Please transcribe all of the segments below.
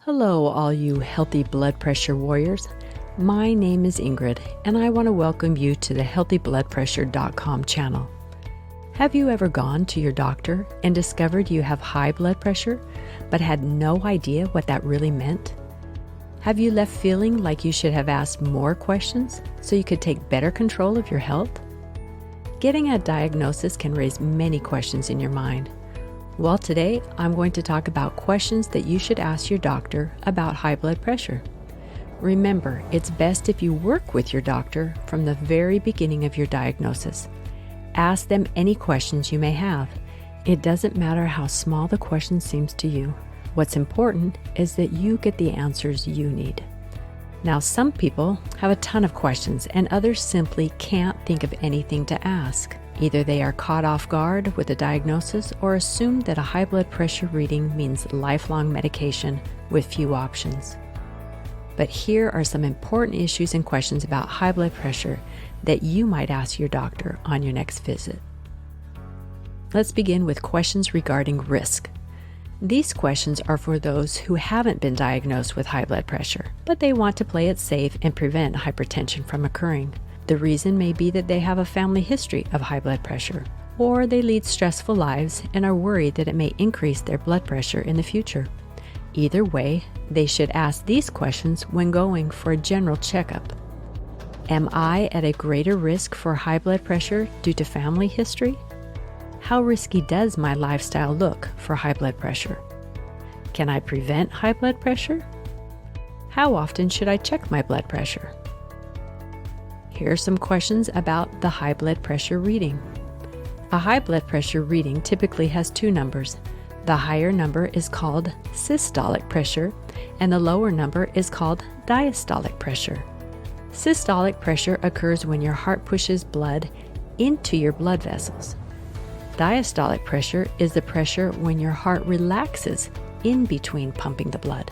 Hello, all you healthy blood pressure warriors. My name is Ingrid, and I want to welcome you to the healthybloodpressure.com channel. Have you ever gone to your doctor and discovered you have high blood pressure, but had no idea what that really meant? Have you left feeling like you should have asked more questions so you could take better control of your health? Getting a diagnosis can raise many questions in your mind. Well, today I'm going to talk about questions that you should ask your doctor about high blood pressure. Remember, it's best if you work with your doctor from the very beginning of your diagnosis. Ask them any questions you may have. It doesn't matter how small the question seems to you. What's important is that you get the answers you need. Now, some people have a ton of questions and others simply can't think of anything to ask. Either they are caught off guard with a diagnosis or assume that a high blood pressure reading means lifelong medication with few options. But here are some important issues and questions about high blood pressure that you might ask your doctor on your next visit. Let's begin with questions regarding risk. These questions are for those who haven't been diagnosed with high blood pressure, but they want to play it safe and prevent hypertension from occurring. The reason may be that they have a family history of high blood pressure, or they lead stressful lives and are worried that it may increase their blood pressure in the future. Either way, they should ask these questions when going for a general checkup. Am I at a greater risk for high blood pressure due to family history? How risky does my lifestyle look for high blood pressure? Can I prevent high blood pressure? How often should I check my blood pressure? Here are some questions about the high blood pressure reading. A high blood pressure reading typically has two numbers. The higher number is called systolic pressure, and the lower number is called diastolic pressure. Systolic pressure occurs when your heart pushes blood into your blood vessels. Diastolic pressure is the pressure when your heart relaxes in between pumping the blood.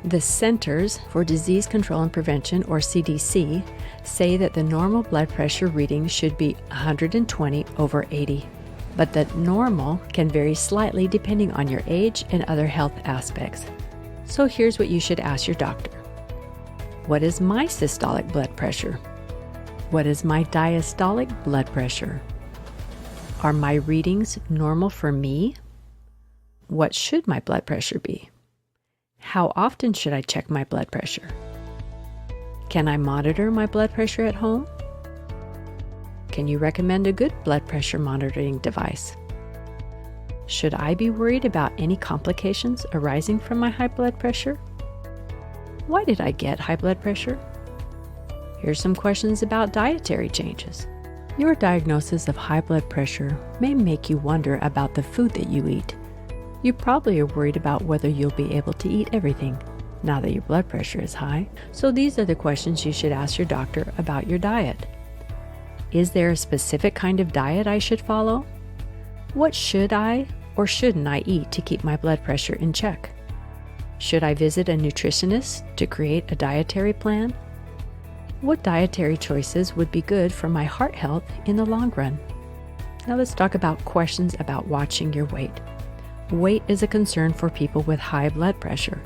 The Centers for Disease Control and Prevention, or CDC, say that the normal blood pressure reading should be 120/80, but that normal can vary slightly depending on your age and other health aspects. So here's what you should ask your doctor. What is my systolic blood pressure? What is my diastolic blood pressure? Are my readings normal for me? What should my blood pressure be? How often should I check my blood pressure? Can I monitor my blood pressure at home? Can you recommend a good blood pressure monitoring device? Should I be worried about any complications arising from my high blood pressure? Why did I get high blood pressure? Here's some questions about dietary changes. Your diagnosis of high blood pressure may make you wonder about the food that you eat. You probably are worried about whether you'll be able to eat everything now that your blood pressure is high. So these are the questions you should ask your doctor about your diet. Is there a specific kind of diet I should follow? What should I or shouldn't I eat to keep my blood pressure in check? Should I visit a nutritionist to create a dietary plan? What dietary choices would be good for my heart health in the long run? Now let's talk about questions about watching your weight. Weight is a concern for people with high blood pressure.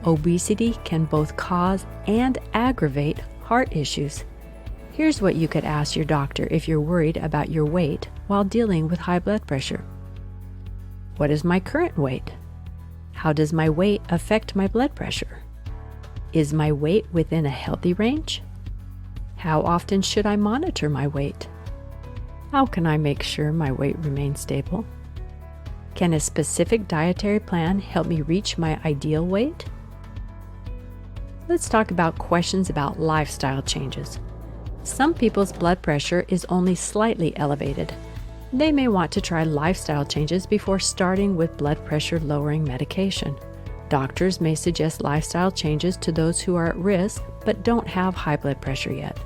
Obesity can both cause and aggravate heart issues. Here's what you could ask your doctor if you're worried about your weight while dealing with high blood pressure. What is my current weight? How does my weight affect my blood pressure? Is my weight within a healthy range? How often should I monitor my weight? How can I make sure my weight remains stable? Can a specific dietary plan help me reach my ideal weight? Let's talk about questions about lifestyle changes. Some people's blood pressure is only slightly elevated. They may want to try lifestyle changes before starting with blood pressure lowering medication. Doctors may suggest lifestyle changes to those who are at risk but don't have high blood pressure yet.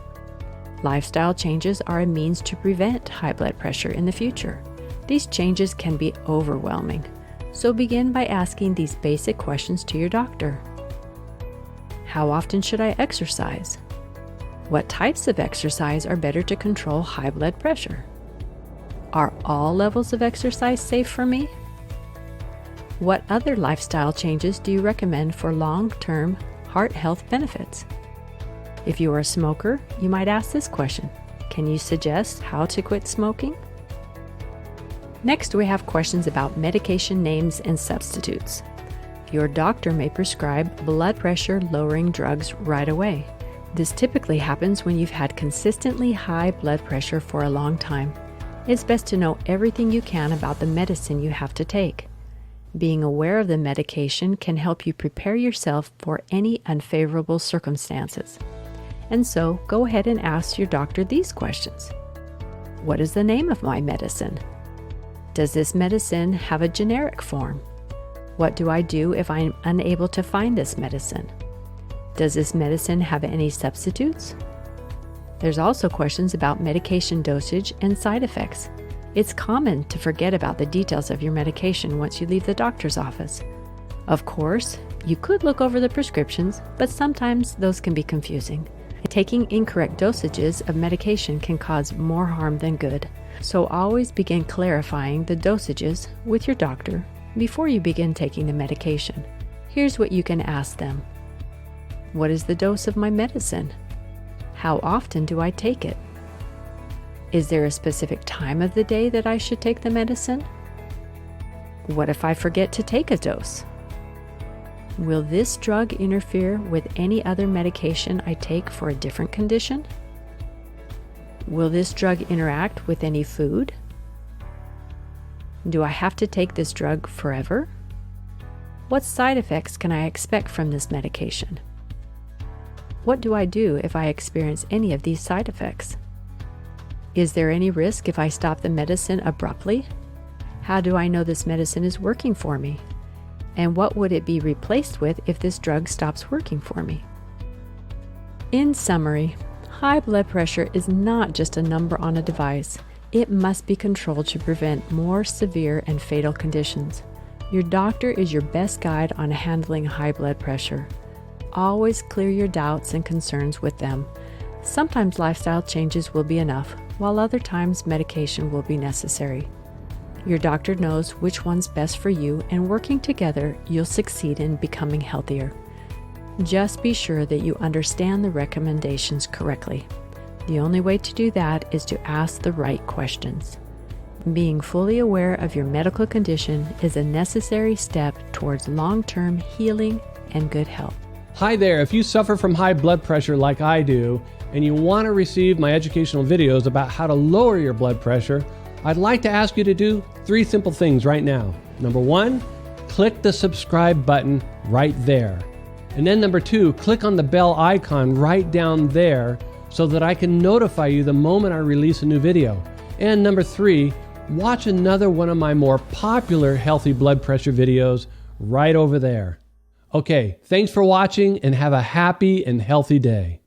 Lifestyle changes are a means to prevent high blood pressure in the future. These changes can be overwhelming, so begin by asking these basic questions to your doctor. How often should I exercise? What types of exercise are better to control high blood pressure? Are all levels of exercise safe for me? What other lifestyle changes do you recommend for long-term heart health benefits? If you are a smoker, you might ask this question: can you suggest how to quit smoking? Next, we have questions about medication names and substitutes. Your doctor may prescribe blood pressure lowering drugs right away. This typically happens when you've had consistently high blood pressure for a long time. It's best to know everything you can about the medicine you have to take. Being aware of the medication can help you prepare yourself for any unfavorable circumstances. And so, go ahead and ask your doctor these questions. What is the name of my medicine? Does this medicine have a generic form? What do I do if I'm unable to find this medicine? Does this medicine have any substitutes? There's also questions about medication dosage and side effects. It's common to forget about the details of your medication once you leave the doctor's office. Of course, you could look over the prescriptions, but sometimes those can be confusing. Taking incorrect dosages of medication can cause more harm than good, so always begin clarifying the dosages with your doctor before you begin taking the medication. Here's what you can ask them. What is the dose of my medicine? How often do I take it? Is there a specific time of the day that I should take the medicine? What if I forget to take a dose? Will this drug interfere with any other medication I take for a different condition? Will this drug interact with any food? Do I have to take this drug forever? What side effects can I expect from this medication? What do I do if I experience any of these side effects? Is there any risk if I stop the medicine abruptly? How do I know this medicine is working for me? And what would it be replaced with if this drug stops working for me? In summary, high blood pressure is not just a number on a device. It must be controlled to prevent more severe and fatal conditions. Your doctor is your best guide on handling high blood pressure. Always clear your doubts and concerns with them. Sometimes lifestyle changes will be enough, while other times medication will be necessary. Your doctor knows which one's best for you, and working together, you'll succeed in becoming healthier. Just be sure that you understand the recommendations correctly. The only way to do that is to ask the right questions. Being fully aware of your medical condition is a necessary step towards long-term healing and good health. Hi there, if you suffer from high blood pressure like I do, and you want to receive my educational videos about how to lower your blood pressure, I'd like to ask you to do 3 simple things right now. Number 1, click the subscribe button right there. And then number 2, click on the bell icon right down there so that I can notify you the moment I release a new video. And number 3, watch another one of my more popular healthy blood pressure videos right over there. Okay, thanks for watching and have a happy and healthy day.